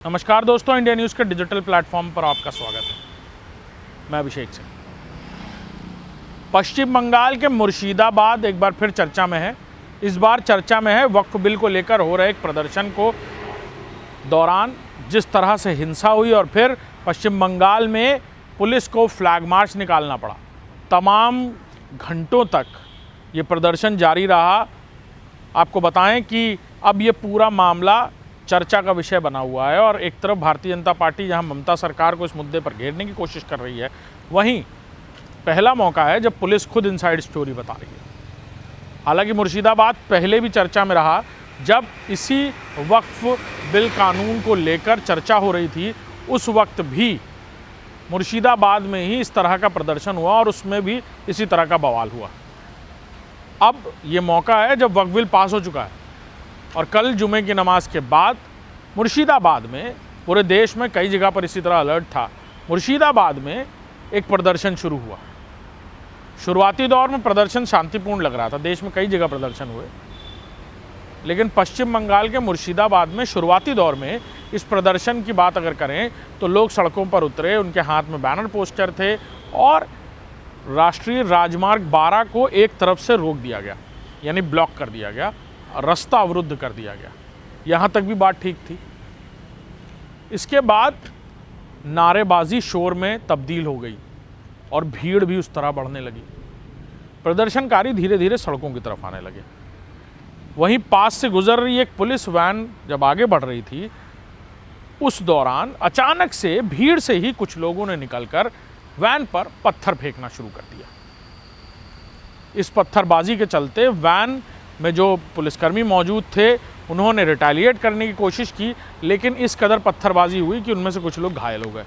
नमस्कार दोस्तों, India news के डिजिटल प्लेटफॉर्म पर आपका स्वागत है। मैं अभिषेक सिंह। पश्चिम बंगाल के मुर्शिदाबाद एक बार फिर चर्चा में है। इस बार चर्चा में है वक्फ बिल को लेकर हो रहे एक प्रदर्शन को दौरान जिस तरह से हिंसा हुई और फिर पश्चिम बंगाल में पुलिस को फ्लैग मार्च निकालना पड़ा। तमाम घंटों तक ये प्रदर्शन जारी रहा। आपको बताएं कि अब ये पूरा मामला चर्चा का विषय बना हुआ है और एक तरफ भारतीय जनता पार्टी जहां ममता सरकार को इस मुद्दे पर घेरने की कोशिश कर रही है, वहीं पहला मौका है जब पुलिस खुद इनसाइड स्टोरी बता रही है। हालांकि मुर्शिदाबाद पहले भी चर्चा में रहा। जब इसी वक्फ बिल कानून को लेकर चर्चा हो रही थी, उस वक्त भी मुर्शिदाबाद में ही इस तरह का प्रदर्शन हुआ और उसमें भी इसी तरह का बवाल हुआ। अब ये मौका है जब वक्फ बिल पास हो चुका है और कल जुमे की नमाज के बाद मुर्शिदाबाद में, पूरे देश में कई जगह पर इसी तरह अलर्ट था, मुर्शिदाबाद में एक प्रदर्शन शुरू हुआ। शुरुआती दौर में प्रदर्शन शांतिपूर्ण लग रहा था, देश में कई जगह प्रदर्शन हुए, लेकिन पश्चिम बंगाल के मुर्शिदाबाद में शुरुआती दौर में इस प्रदर्शन की बात अगर करें तो लोग सड़कों पर उतरे, उनके हाथ में बैनर पोस्टर थे और राष्ट्रीय राजमार्ग 12 को एक तरफ से रोक दिया गया, यानी ब्लॉक कर दिया गया, रास्ता अवरुद्ध कर दिया गया। यहाँ तक भी बात ठीक थी। इसके बाद नारेबाजी शोर में तब्दील हो गई और भीड़ भी उस तरह बढ़ने लगी। प्रदर्शनकारी धीरे धीरे सड़कों की तरफ आने लगे। वहीं पास से गुजर रही एक पुलिस वैन जब आगे बढ़ रही थी, उस दौरान अचानक से भीड़ से ही कुछ लोगों ने निकलकर वैन पर पत्थर फेंकना शुरू कर दिया। इस पत्थरबाजी के चलते वैन में जो पुलिसकर्मी मौजूद थे, उन्होंने रिटेलिएट करने की कोशिश की, लेकिन इस कदर पत्थरबाजी हुई कि उनमें से कुछ लोग घायल हो गए।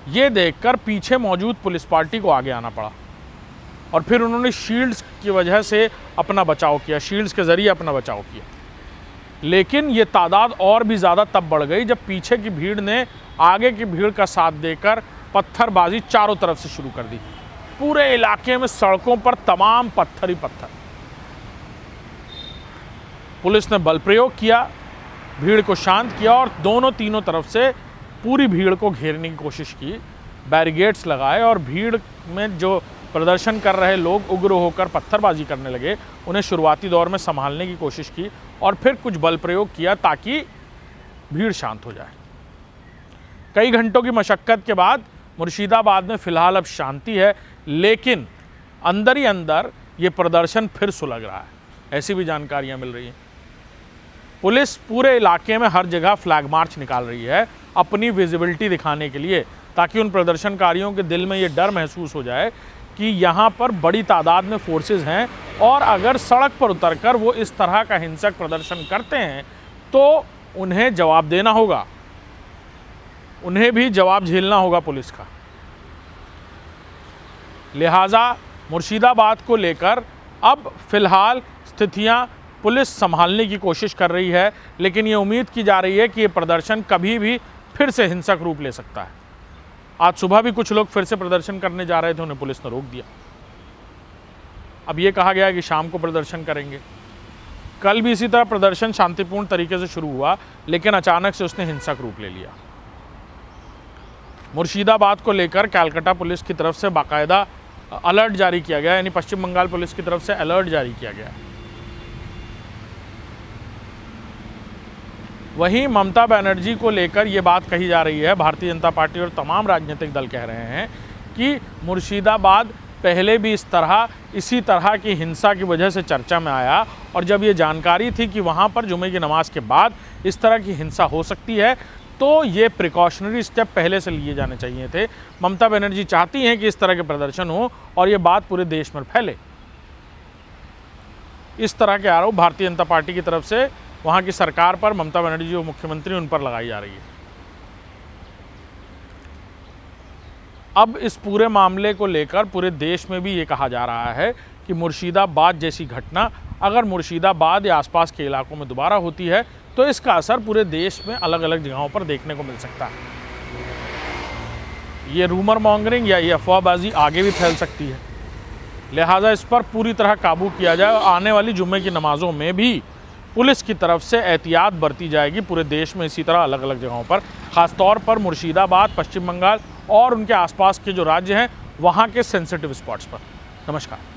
ये देखकर पीछे मौजूद पुलिस पार्टी को आगे आना पड़ा और फिर उन्होंने शील्ड्स की वजह से अपना बचाव किया, शील्ड्स के ज़रिए अपना बचाव किया। लेकिन ये तादाद और भी ज़्यादा तब बढ़ गई जब पीछे की भीड़ ने आगे की भीड़ का साथ देकर पत्थरबाजी चारों तरफ से शुरू कर दी। पूरे इलाके में सड़कों पर तमाम पत्थर ही पत्थर। पुलिस ने बल प्रयोग किया, भीड़ को शांत किया और तीनों तरफ से पूरी भीड़ को घेरने की कोशिश की, बैरिकेड्स लगाए और भीड़ में जो प्रदर्शन कर रहे लोग उग्र होकर पत्थरबाजी करने लगे, उन्हें शुरुआती दौर में संभालने की कोशिश की और फिर कुछ बल प्रयोग किया ताकि भीड़ शांत हो जाए। कई घंटों की मशक्क़त के बाद मुर्शिदाबाद में फ़िलहाल अब शांति है, लेकिन अंदर ही अंदर ये प्रदर्शन फिर सुलग रहा है, ऐसी भी जानकारियाँ मिल रही हैं। पुलिस पूरे इलाके में हर जगह फ्लैग मार्च निकाल रही है अपनी विजिबिलिटी दिखाने के लिए, ताकि उन प्रदर्शनकारियों के दिल में ये डर महसूस हो जाए कि यहाँ पर बड़ी तादाद में फोर्सेस हैं और अगर सड़क पर उतरकर वो इस तरह का हिंसक प्रदर्शन करते हैं तो उन्हें जवाब देना होगा, उन्हें भी जवाब झेलना होगा पुलिस का। लिहाजा मुर्शिदाबाद को लेकर अब फिलहाल स्थितियाँ पुलिस संभालने की कोशिश कर रही है, लेकिन ये उम्मीद की जा रही है कि ये प्रदर्शन कभी भी फिर से हिंसक रूप ले सकता है। आज सुबह भी कुछ लोग फिर से प्रदर्शन करने जा रहे थे, उन्हें पुलिस ने रोक दिया। अब ये कहा गया है कि शाम को प्रदर्शन करेंगे। कल भी इसी तरह प्रदर्शन शांतिपूर्ण तरीके से शुरू हुआ, लेकिन अचानक से उसने हिंसक रूप ले लिया। मुर्शिदाबाद को लेकर कलकत्ता पुलिस की तरफ से बाकायदा अलर्ट जारी किया गया, यानी पश्चिम बंगाल पुलिस की तरफ से अलर्ट जारी किया गया है। वहीं ममता बनर्जी को लेकर ये बात कही जा रही है, भारतीय जनता पार्टी और तमाम राजनीतिक दल कह रहे हैं कि मुर्शिदाबाद पहले भी इसी तरह की हिंसा की वजह से चर्चा में आया और जब ये जानकारी थी कि वहाँ पर जुमे की नमाज के बाद इस तरह की हिंसा हो सकती है, तो ये प्रिकॉशनरी स्टेप पहले से लिए जाने चाहिए थे। ममता बनर्जी चाहती हैं कि इस तरह के प्रदर्शन हो और ये बात पूरे देश में फैले। इस तरह के आरोप भारतीय जनता पार्टी की तरफ से वहाँ की सरकार पर, ममता बनर्जी जो मुख्यमंत्री, उन पर लगाई जा रही है। अब इस पूरे मामले को लेकर पूरे देश में भी ये कहा जा रहा है कि मुर्शिदाबाद जैसी घटना अगर मुर्शिदाबाद या आसपास के इलाकों में दोबारा होती है तो इसका असर पूरे देश में अलग अलग जगहों पर देखने को मिल सकता है। ये रूमर मॉन्गरिंग या ये अफवाहबाजी आगे भी फैल सकती है। लिहाजा इस पर पूरी तरह काबू किया जाए और आने वाली जुम्मे की नमाज़ों में भी पुलिस की तरफ से एहतियात बरती जाएगी। पूरे देश में इसी तरह अलग अलग जगहों पर ख़ास तौर पर मुर्शिदाबाद, पश्चिम बंगाल और उनके आसपास के जो राज्य हैं वहाँ के सेंसिटिव स्पॉट्स पर। नमस्कार।